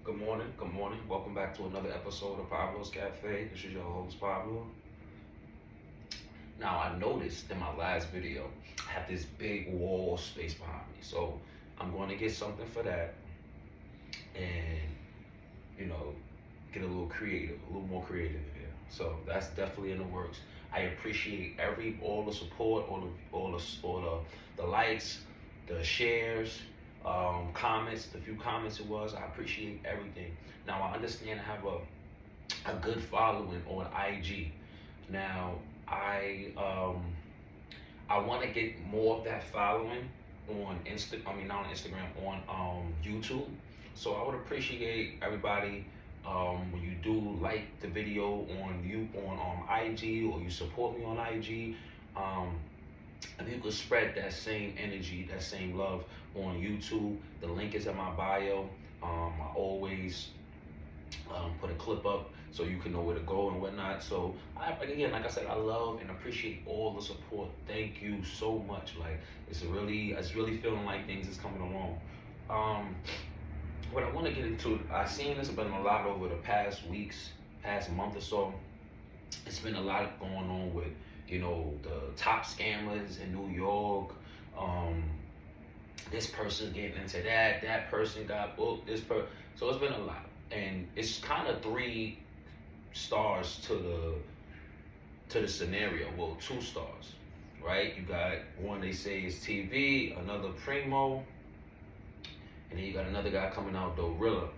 Good morning, good morning. Welcome back to another episode of Pablo's Café. This is your host, Pablo. Now, I noticed in my last video, I have this big wall space behind me. So, I'm going to get something for that and, you know, get a little creative, a little more creative here. So, that's definitely in the works. I appreciate all the support, all the likes, the shares, comments, the few comments it was. I appreciate everything. Now I understand I have a good following on IG. Now I want to get more of that following on not on Instagram, on YouTube. So I would appreciate everybody when you do like the video on IG, or you support me on IG. Um, if you could spread that same energy, that same love on YouTube, the link is in my bio. I always put a clip up so you can know where to go and whatnot. So again, like I said, I love and appreciate all the support. Thank you so much. Like it's really feeling like things is coming along. Um, what I want to get into, I've seen this been a lot over the past weeks, past month or so. It's been a lot going on with, the top scammers in New York. Um, this person getting into that person got booked, so it's been a lot. And it's kind of three stars to the scenario. Well, two stars, right? You got one they say is TV, another Premo, and then you got another guy coming out, Dolo Rilla.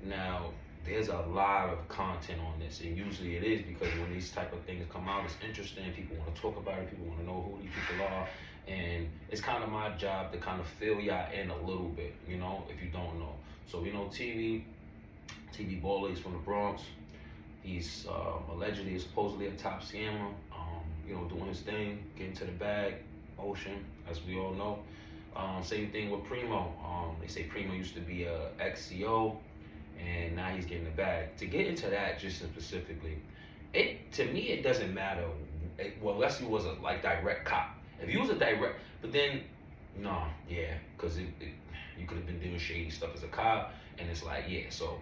Now, there's a lot of content on this, and usually it is because when these type of things come out, it's interesting. People want to talk about it. People want to know who these people are, and it's kind of my job to kind of fill y'all in a little bit, if you don't know. So we know TV Baller, he's from the Bronx. He's allegedly, supposedly a top scammer. Doing his thing, getting to the bag, motion, as we all know. Same thing with Premo. They say Premo used to be a ex-CO, and now he's getting the bag. To get into that just specifically, to me it doesn't matter. Well, unless he was a direct cop. If he was a direct, but then no, yeah, because you could have been doing shady stuff as a cop, and it's like, yeah. So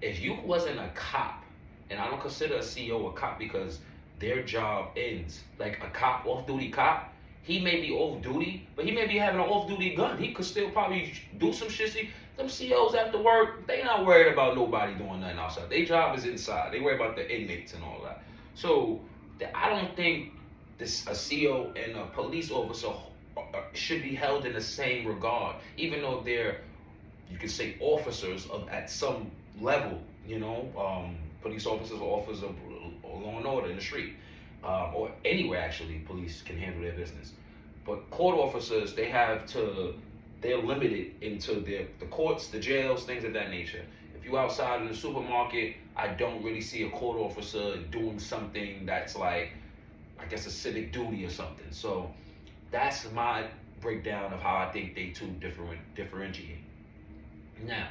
if you wasn't a cop, and I don't consider a CEO a cop because their job ends, like a cop, off-duty cop. He may be off duty, but he may be having an off duty gun. He could still probably do some shit. See, them COs after work, they not worried about nobody doing nothing outside. Their job is inside. They worry about the inmates and all that. So I don't think a CO and a police officer should be held in the same regard, even though they're, you could say, officers of at some level. Police officers are officers of law and order in the street. Or anywhere actually, police can handle their business. But court officers, they're limited into the courts, the jails, things of that nature. If you're outside in the supermarket, I don't really see a court officer doing something that's like, I guess, a civic duty or something. So that's my breakdown of how I think they two differentiate. Now,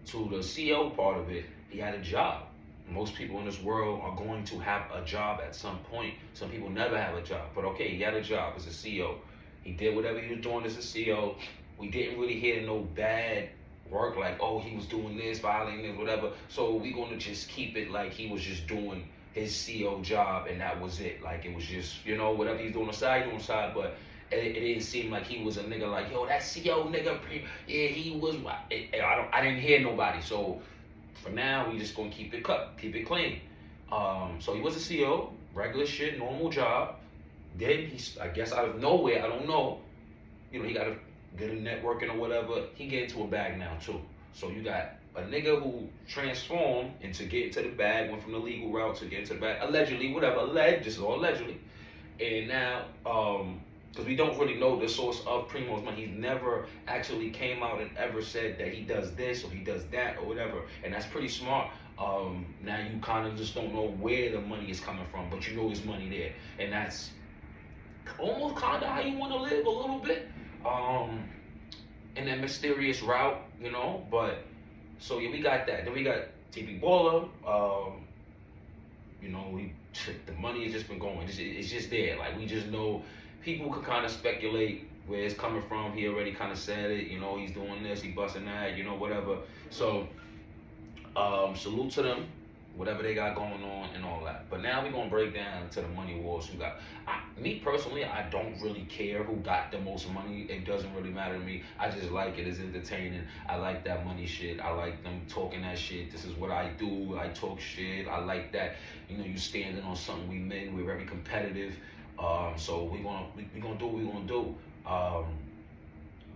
to the CO part of it, he had a job. Most people in this world are going to have a job at some point. Some people never have a job. But okay, he had a job as a CEO. He did whatever he was doing as a CEO. We didn't really hear no bad work like, oh, he was doing this, violating this, whatever. So we're going to just keep it like he was just doing his CEO job and that was it. Like it was just, whatever he's doing on the side, But it didn't seem like he was a nigga like, yo, that CEO nigga, yeah, he was. I didn't hear nobody. So for now, we just gonna keep it clean. So he was a CEO, regular shit, normal job. Then I guess out of nowhere, I don't know, he got a bit of networking or whatever. He get into a bag now too. So you got a nigga who transformed into getting to the bag, went from the legal route to get into the bag, allegedly, whatever, this is all allegedly. And now, because we don't really know the source of Premo's money. He's never actually came out and ever said that he does this or he does that or whatever, and that's pretty smart. Now you kind of just don't know where the money is coming from, but you know there's money there, and that's almost kind of how you want to live a little bit, in that mysterious route, But so yeah, we got that. Then we got TV Baller. The money has just been going. It's just there. Like we just know. People could kind of speculate where it's coming from. He already kind of said it, he's doing this, he busting that, whatever. So Salute to them, whatever they got going on and all that. But now we're gonna break down to the money wars. Who got? Me personally, I don't really care who got the most money. It doesn't really matter to me. I just like it. It's entertaining. I like that money shit. I like them talking that shit. This is what I do. I talk shit. I like that. You know, you standing on something. We men. We're very competitive. So we gonna do what we gonna do.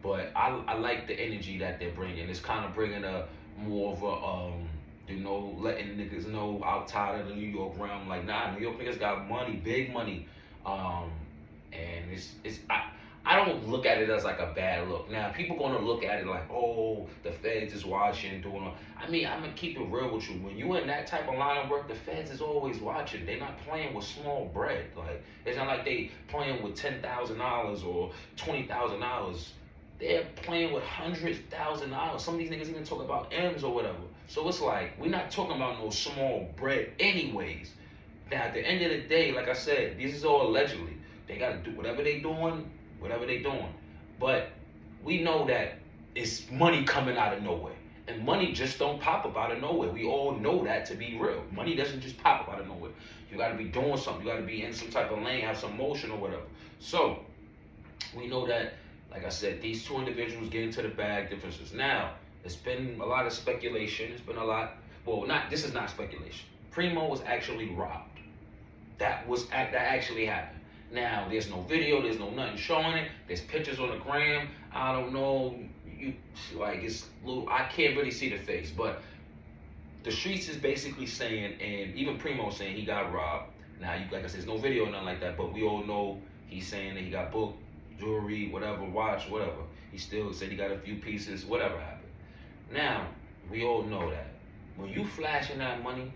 But I like the energy that they're bringing. It's kind of bringing a more of a letting niggas know outside of the New York realm, like, nah, New York niggas got money, big money, and I don't look at it as like a bad look. Now people gonna look at it like, oh, the feds is watching, doing all. I mean, I'm gonna keep it real with you. When you in that type of line of work, the feds is always watching. They're not playing with small bread. Like, it's not like they playing with $10,000 or $20,000. They're playing with $100,000. Some of these niggas even talk about M's or whatever. So it's like, we're not talking about no small bread anyways. Now, at the end of the day, like I said, this is all allegedly. They got to do whatever they doing. But we know that it's money coming out of nowhere. And money just don't pop up out of nowhere. We all know that to be real. Money doesn't just pop up out of nowhere. You got to be doing something. You got to be in some type of lane, have some motion or whatever. So, we know that, like I said, these two individuals get into the bag differences. Now, it's been a lot of speculation. It's been a lot. Well, this is not speculation. Premo was actually robbed. That actually happened. Now, there's no video. There's no nothing showing it. There's pictures on the gram. I don't know. It's little. I can't really see the face, but the streets is basically saying, and even Premo saying he got robbed. Now, like I said, there's no video or nothing like that, but we all know he's saying that he got booked. Jewelry, whatever, watch, whatever. He still said he got a few pieces, whatever happened. Now, we all know that. When you flashing that money,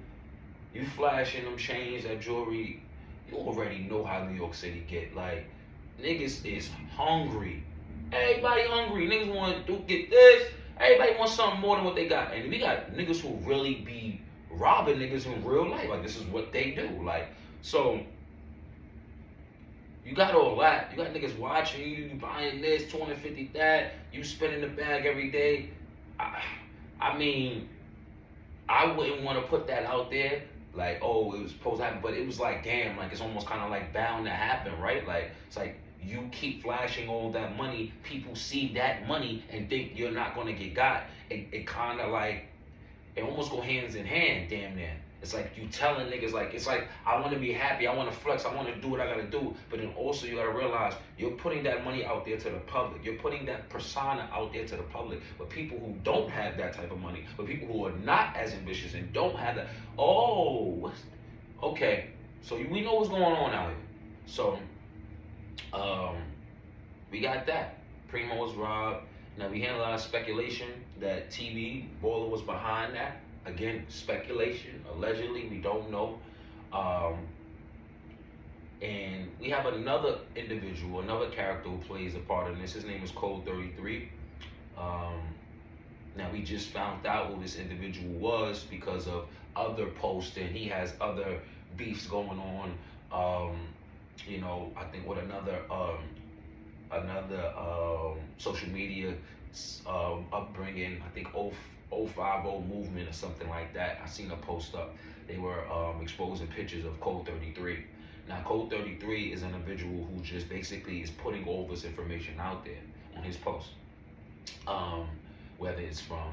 you flashing them chains, that jewelry, you already know how New York City get. Like, niggas is hungry. Everybody hungry. Niggas want to get this. Everybody wants something more than what they got. And we got niggas who really be robbing niggas in real life. Like, this is what they do. Like, so you got all that. You got niggas watching you buying this, 250 that. You spending the bag every day. I mean, I wouldn't want to put that out there. Like, oh, it was supposed to happen. But it was like, damn, like, it's almost kind of like bound to happen, right? Like, it's like you keep flashing all that money. People see that money and think you're not going to get got. It kind of like, it almost go hands in hand, damn near. It's like you telling niggas, like, it's like, I want to be happy, I want to flex, I want to do what I got to do. But then also you got to realize you're putting that money out there to the public. You're putting that persona out there to the public. But people who don't have that type of money, but people who are not as ambitious and don't have that, okay. So we know what's going on out here. So, we got that. Premo was robbed. Now, we had a lot of speculation that TV Baller was behind that. Again, speculation. Allegedly, we don't know. And we have another individual, another character who plays a part in this. His name is Code 33. Now, we just found out who this individual was because of other posting. He has other beefs going on. I think with another social media upbringing. I think 050 movement or something like that. I seen a post up. They were exposing pictures of Code 33. Now, Code 33 is an individual who just basically is putting all this information out there on his post. Whether it's from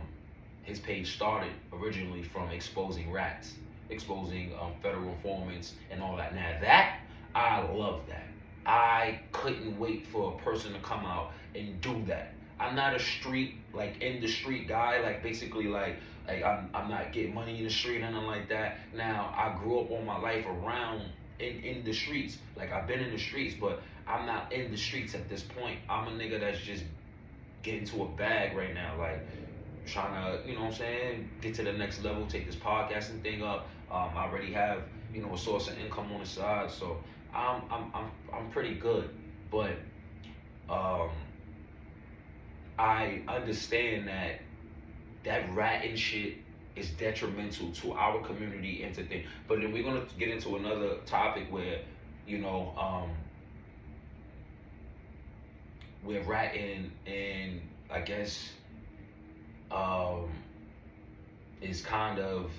his page started originally from exposing rats, exposing federal informants and all that. Now that, I love that. I couldn't wait for a person to come out and do that. I'm not a street, like, in the street guy, like, basically, like I'm not getting money in the street or nothing like that. Now, I grew up all my life around in the streets. Like, I've been in the streets, but I'm not in the streets at this point. I'm a nigga that's just getting to a bag right now, like, trying to, you know what I'm saying, get to the next level, take this podcasting thing up. I already have, a source of income on the side, so I'm pretty good. But I understand that ratting shit is detrimental to our community and to things. But then we're gonna get into another topic where, we're ratting and I guess is kind of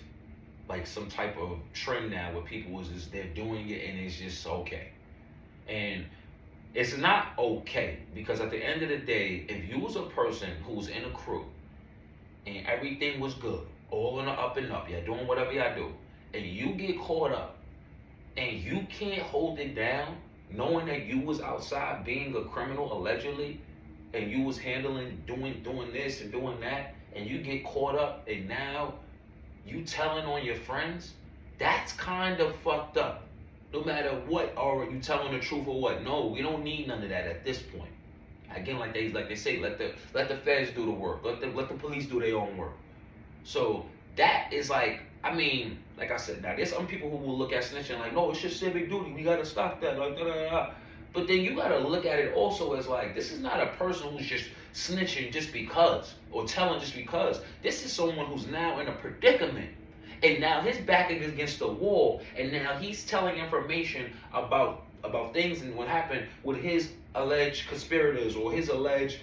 like some type of trend now where people is just they're doing it and it's just okay. And it's not okay because at the end of the day, if you was a person who's in a crew and everything was good, all in the up and up, you're doing whatever y'all do, and you get caught up and you can't hold it down, knowing that you was outside being a criminal allegedly, and you was handling doing this and doing that, and you get caught up, and now you telling on your friends, that's kind of fucked up. No matter what, or you telling the truth or what. No, we don't need none of that at this point. Again, like they say, let the feds do the work. Let the police do their own work. So that is like, I mean, like I said, now there's some people who will look at snitching like, no, it's just civic duty. We gotta stop that. Like, da, da, da. But then you gotta look at it also as like, this is not a person who's just snitching just because or telling just because. This is someone who's now in a predicament. And now his back is against the wall, and now he's telling information about things and what happened with his alleged conspirators or his alleged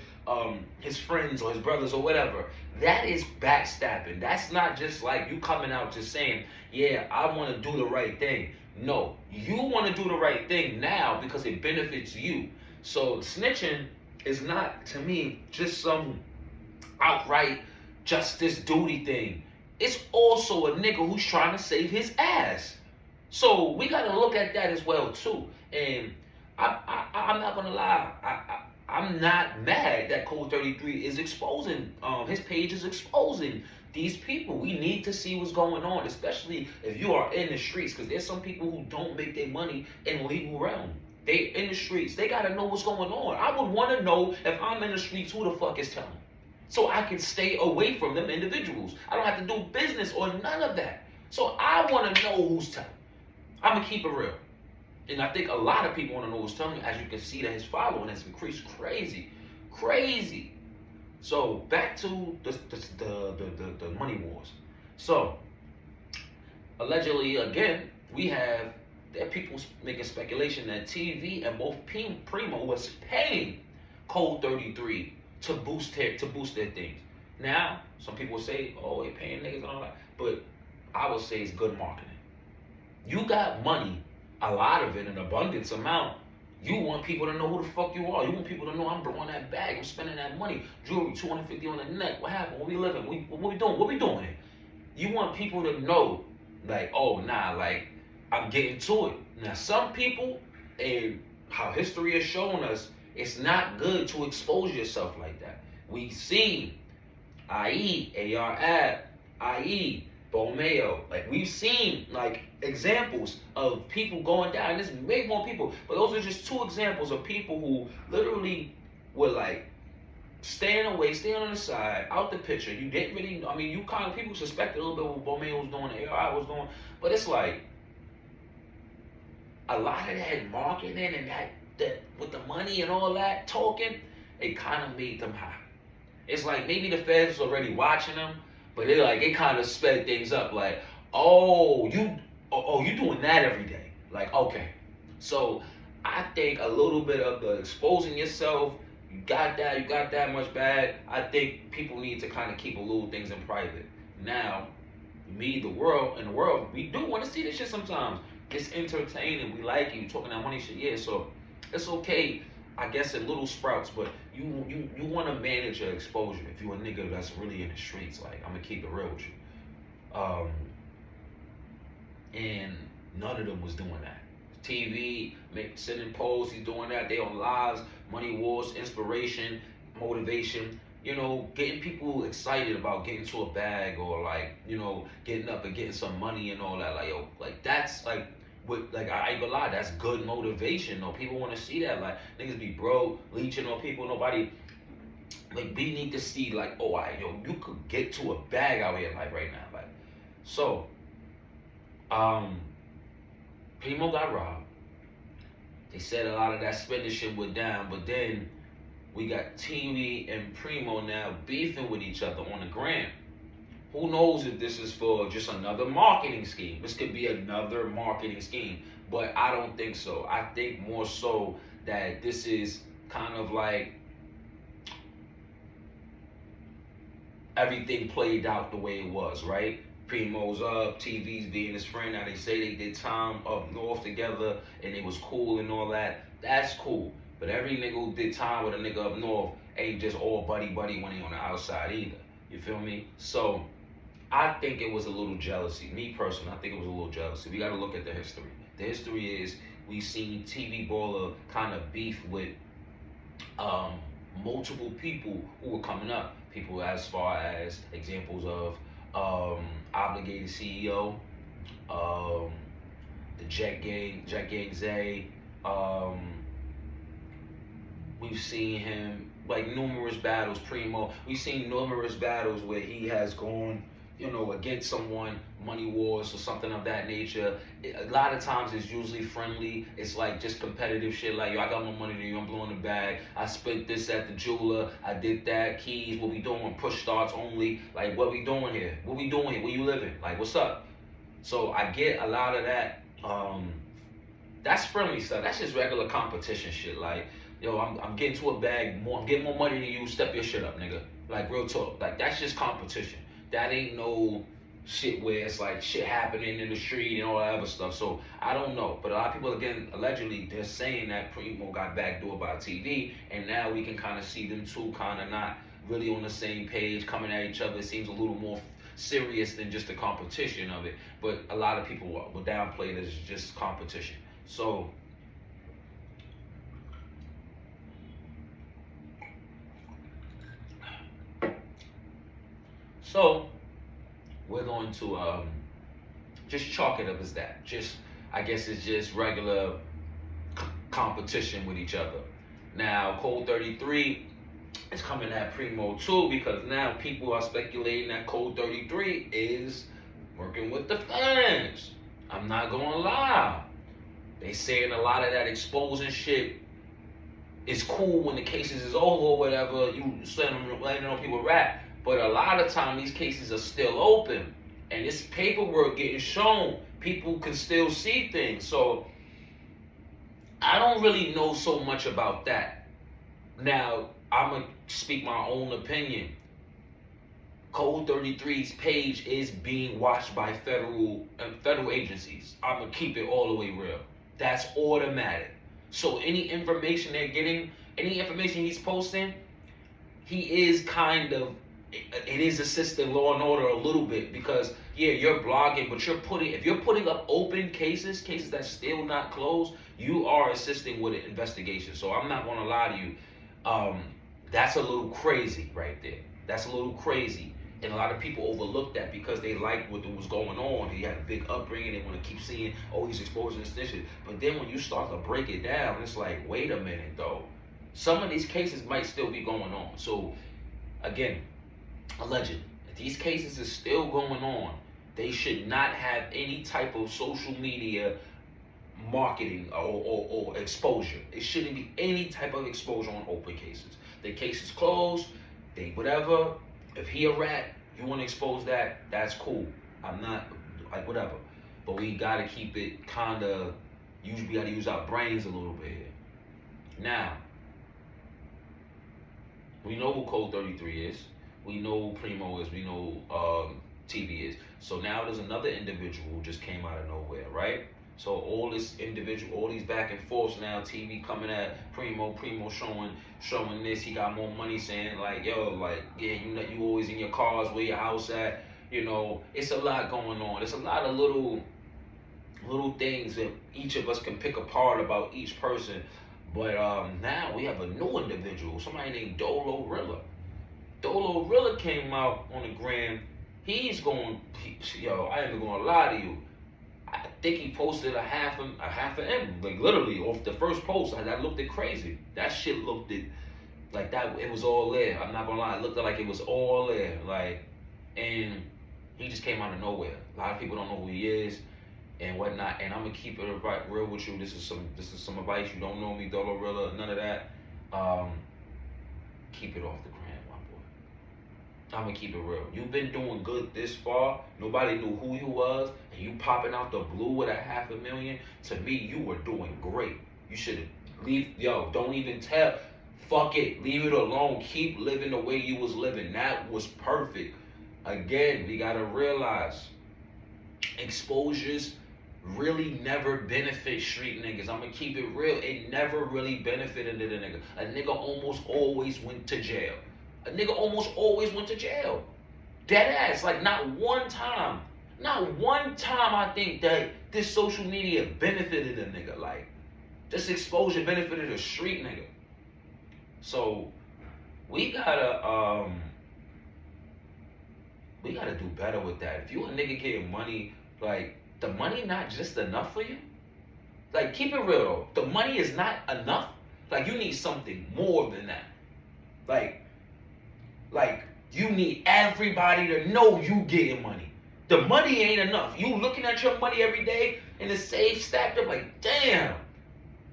his friends or his brothers or whatever. That is backstabbing. That's not just like you coming out just saying, yeah, I want to do the right thing. No, you want to do the right thing now because it benefits you. So snitching is not, to me, just some outright justice duty thing. It's also a nigga who's trying to save his ass. So we gotta look at that as well too. And I'm not gonna lie, I'm not mad that Code 33 is exposing, his page is exposing these people. We need to see what's going on, especially if you are in the streets, because there's some people who don't make their money in legal realm. They in the streets, they gotta know what's going on. I would wanna know if I'm in the streets, who the fuck is telling? So I can stay away from them individuals. I don't have to do business or none of that. So I want to know who's telling. I'm going to keep it real. And I think a lot of people want to know who's telling. As you can see that his following has increased crazy. Crazy. So back to the money wars. So allegedly, again, there are people making speculation that TV and both Premo was paying Code 33 to boost their things. Now, some people say, oh, they're paying niggas and all that. But I would say it's good marketing. You got money, a lot of it, an abundance amount. You want people to know who the fuck you are. You want people to know I'm blowing that bag. I'm spending that money. Jewelry, $250 on the neck. What happened? What we living? What we doing? What we doing here? You want people to know, like, oh, nah, like, I'm getting to it. Now, some people, and how history has shown us, it's not good to expose yourself like that. We seen, i.e., AR Ab, i.e., Bomeo. Like, we've seen, like, examples of people going down. There's way more people, but those are just two examples of people who literally were, like, staying away, staying on the side, out the picture. You didn't really, I mean, you kind of, people suspected a little bit what Bomeo was doing, AR was doing, but it's like, a lot of that marketing and that with the money and all that talking, it kind of made them high. It's like maybe the feds was already watching them, but it kind of sped things up. Like, you doing that every day. Like, okay. So I think a little bit of the exposing yourself, you got that much bad. I think people need to kind of keep a little things in private. Now, in the world, we do want to see this shit sometimes. It's entertaining. We like it. You talking that money shit, yeah. So it's okay, I guess, in little sprouts, but you want to manage your exposure if you a nigga that's really in the streets. Like, I'm gonna keep it real with you. And none of them was doing that. TV, sending posts, he's doing that. They on lives, money wars, inspiration, motivation. You know, getting people excited about getting to a bag or like, you know, getting up and getting some money and all that. Like, yo, like that's like. I ain't gonna lie, that's good motivation. No, people want to see that. Like, niggas be broke, leeching on people. Nobody, like, we need to see, like, oh, you could get to a bag out here, like, right now. Like, so, Primo got robbed. They said a lot of that spending shit went down, but then we got TV and Primo now beefing with each other on the gram. Who knows if this is for just another marketing scheme? This could be another marketing scheme, but I don't think so. I think more so that this is kind of like everything played out the way it was, right? Premo's up, TV's being his friend. Now they say they did time up north together and it was cool and all that. That's cool. But every nigga who did time with a nigga up north ain't just all buddy buddy when he on the outside either. You feel me? So I think it was a little jealousy. Me personally, I think it was a little jealousy. We gotta look at the history. The history is we seen TV Baller kind of beef with multiple people who were coming up. People as far as examples of Obligated CEO, the Jet Gang Zay. We've seen him like numerous battles, Premo. We've seen numerous battles where he has gone, against someone, money wars or something of that nature. A lot of times it's usually friendly. It's like just competitive shit. Like, yo, I got more money than you. I'm blowing the bag. I spent this at the jeweler. I did that. Keys. What we doing? Push starts only. Like, what we doing here? What we doing here? Where you living? Like, what's up? So I get a lot of that. That's friendly stuff. That's just regular competition shit. Like, yo, I'm getting to a bag. I'm getting more money than you. Step your shit up, nigga. Like, real talk. Like, that's just competition. That ain't no shit where it's like shit happening in the street and all that other stuff. So I don't know. But a lot of people, again, allegedly, they're saying that Premo got backdoored by TV, and now we can kind of see them two kind of not really on the same page, coming at each other. It seems a little more serious than just the competition of it. But a lot of people will downplay it as just competition. So we're going to just chalk it up as that. Just, I guess it's just regular competition with each other. Now, Code 33 is coming at Premo too, because now people are speculating that Code 33 is working with the fans. I'm not gonna lie. They saying a lot of that exposing shit is cool when the cases is over or whatever. You letting on people rap. But a lot of time these cases are still open, and this paperwork getting shown. People can still see things. So I don't really know so much about that. Now, I'm going to speak my own opinion. Code 33's page is being watched by federal agencies. I'm going to keep it all the way real. That's automatic. So any information they're getting, any information he's posting, he is kind of, it is assisting law and order a little bit, because yeah, you're blogging, but if you're putting up open cases that's still not closed, you are assisting with an investigation. So I'm not gonna lie to you, that's a little crazy right there. That's a little crazy, and a lot of people overlook that because they liked what was going on. He had a big upbringing. They want to keep seeing, oh, he's exposing this shit. But then when you start to break it down, it's like, wait a minute though. Some of these cases might still be going on. So again, alleged. If these cases are still going on, they should not have any type of social media marketing or exposure. It shouldn't be any type of exposure on open cases. The case is closed, they whatever. If he a rat, you want to expose that, that's cool. I'm not, like, whatever. But we got to keep it kind of, we got to use our brains a little bit here. Now, we know who Code 33 is. We know who Premo is. We know TV is. So now there's another individual who just came out of nowhere, right? So all these back and forths now, TV coming at Premo showing this. He got more money, saying like, yo, like, yeah, you always in your cars, where your house at. It's a lot going on. It's a lot of little things that each of us can pick apart about each person. But now we have a new individual, somebody named Dolo Rilla. Dolo Rilla came out on the gram. He's going, yo, I ain't even gonna lie to you. I think he posted a half a M, like literally off the first post. That looked it crazy. That shit looked it like that. It was all there. I'm not gonna lie. It looked like it was all there. Like, and he just came out of nowhere. A lot of people don't know who he is and whatnot. And I'm gonna keep it real with you. This is some advice. You don't know me, Dolo Rilla, none of that. Keep it off the gram, my boy. I'm gonna keep it real. You've been doing good this far. Nobody knew who you was, and you popping out the blue with a $500,000. To me, you were doing great. You should leave. Yo, don't even tell. Fuck it, leave it alone. Keep living the way you was living. That was perfect. Again, we gotta realize exposures really never benefit street niggas. I'm gonna keep it real. It never really benefited a nigga. A nigga almost always went to jail. A nigga almost always went to jail. Dead ass. Like not one time. Not one time I think that this social media benefited a nigga. Like this exposure benefited a street nigga. So we gotta do better with that. If you a nigga getting money, like the money not just enough for you. Like keep it real though. The money is not enough. Like you need something more than that. Like you need everybody to know you getting money. The money ain't enough. You looking at your money every day and the safe stacked up like, damn,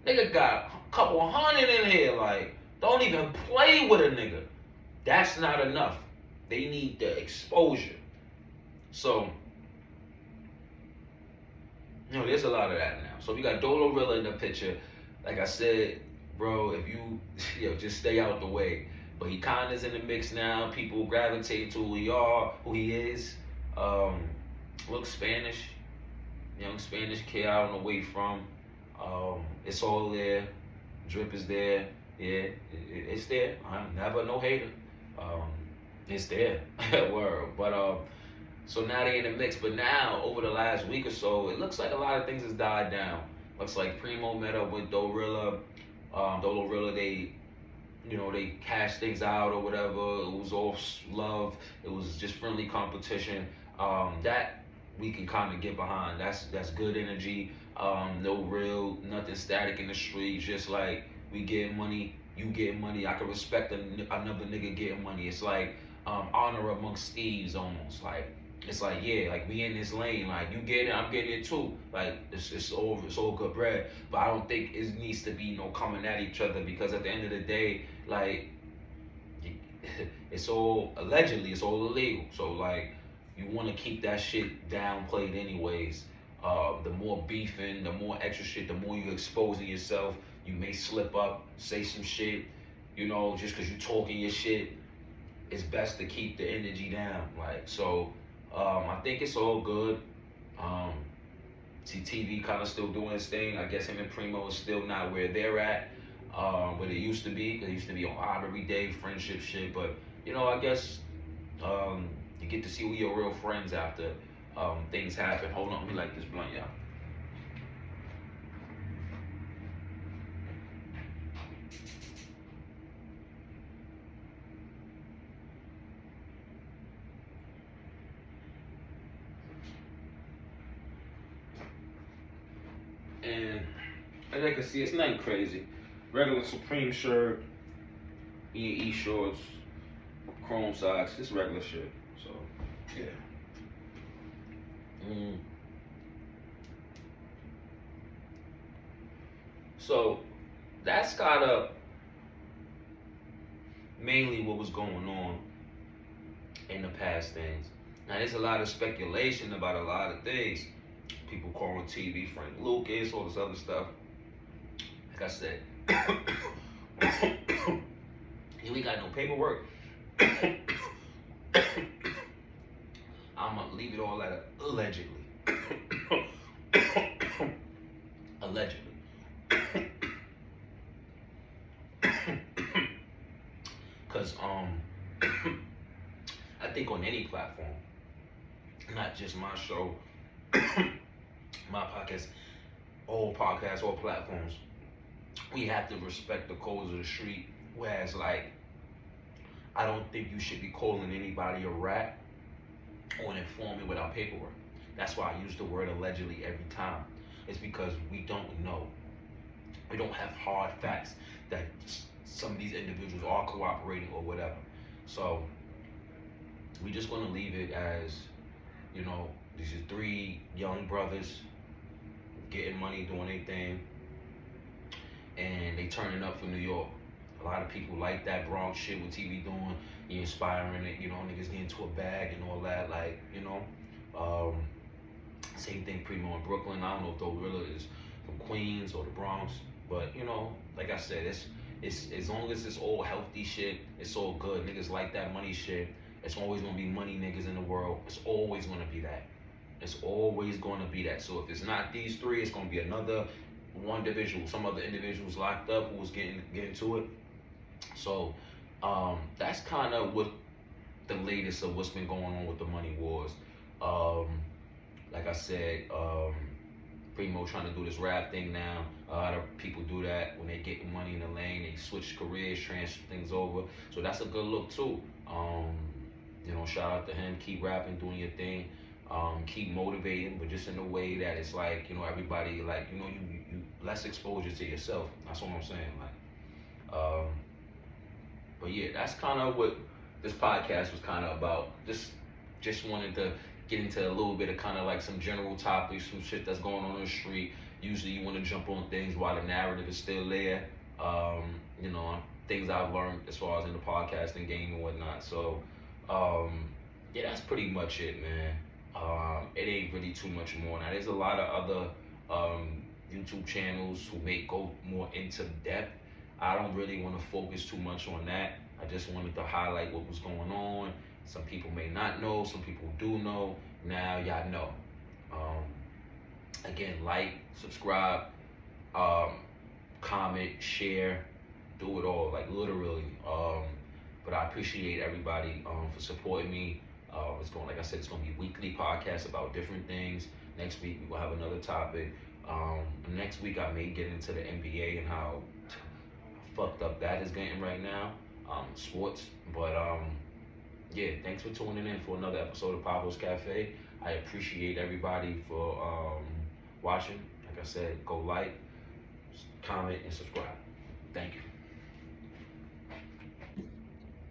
nigga got a couple hundred in here. Like, don't even play with a nigga. That's not enough. They need the exposure. So, there's a lot of that now. So we got Dolo Rilla in the picture. Like I said, bro, if you, just stay out the way. But he kind of is in the mix now. People gravitate to who he is. Looks Spanish. Young Spanish kid, I don't know where he from. It's all there. Drip is there. Yeah, it's there. I'm never no hater. It's there. Word. But so now they in the mix. But now, over the last week or so, it looks like a lot of things has died down. Looks like Premo met up with Dolo Rilla. Dolo Rilla, they cashed things out or whatever. It was all love. It was just friendly competition. That we can kind of get behind. That's good energy. No real, nothing static in the street. Just like we getting money, you getting money. I can respect another nigga getting money. It's like honor amongst thieves almost. Like it's like like we in this lane. Like you get it, I'm getting it too. Like it's all good bread. But I don't think it needs to be no coming at each other because at the end of the day, like it's all allegedly, it's all illegal. So like you want to keep that shit downplayed anyways. The more beefing, the more extra shit, the more you exposing yourself. You may slip up, say some shit, just because you talking your shit. It's best to keep the energy down. Like, so I think it's all good. TV kind of still doing his thing. I guess him and Premo is still not where they're at, where they used to be. They used to be on hard every day, friendship shit. But, I guess you get to see who your real friends after things happen. Hold on, let me light this blunt, y'all. And as I can see, it's nothing crazy. Regular Supreme shirt, E shorts, chrome socks. It's regular shit. So yeah. So that's kind of mainly what was going on in the past things. Now there's a lot of speculation about a lot of things. People calling TV Frank Lucas, all this other stuff. Like I said, here we got no paperwork. I'm gonna leave it all at allegedly. Allegedly. Cause I think on any platform, not just my show, my podcast, all platforms, we have to respect the codes of the street. Whereas, like, I don't think you should be calling anybody a rat or an informant without paperwork. That's why I use the word allegedly every time. It's because we don't know. We don't have hard facts that some of these individuals are cooperating or whatever. So we just want to leave it as, these are three young brothers getting money, doing their thing, and they turning up for New York. A lot of people like that Bronx shit with TV doing, you inspiring it, niggas getting into a bag and all that, like, same thing Premo in Brooklyn. I don't know if Dolo Rilla is from Queens or the Bronx, but, like I said, It's as long as it's all healthy shit, it's all good. Niggas like that money shit. It's always gonna be money niggas in the world. It's always gonna be that. It's always gonna be that. So if it's not these three, it's gonna be another one individual, some other individuals locked up who was getting to it. So that's kind of what the latest of what's been going on with the money wars. Um, like I said, Premo trying to do this rap thing now. A lot of people do that when they get money in the lane. They switch careers, transfer things over. So that's a good look too. Shout out to him. Keep rapping, doing your thing. Keep motivating, but just in a way that it's like, everybody, like, you less exposure to yourself. That's what I'm saying. Like, but yeah, that's kind of what this podcast was kind of about. Just wanted to get into a little bit of kind of like some general topics, some shit that's going on the street. Usually you want to jump on things while the narrative is still there. Things I've learned as far as in the podcasting game and whatnot. So, yeah, that's pretty much it, man. It ain't really too much more. Now, there's a lot of other YouTube channels who may go more into depth. I don't really want to focus too much on that. I just wanted to highlight what was going on. Some people may not know, some people do know. Now y'all know. Again, like, subscribe, comment, share, do it all, like literally. But I appreciate everybody for supporting me. Like I said, it's going to be weekly podcasts about different things. Next week, we will have another topic. Next week, I may get into the NBA and how fucked up that is getting right now. Sports. But, yeah, thanks for tuning in for another episode of Pablo's Café. I appreciate everybody for watching. Like I said, go like, comment, and subscribe. Thank you.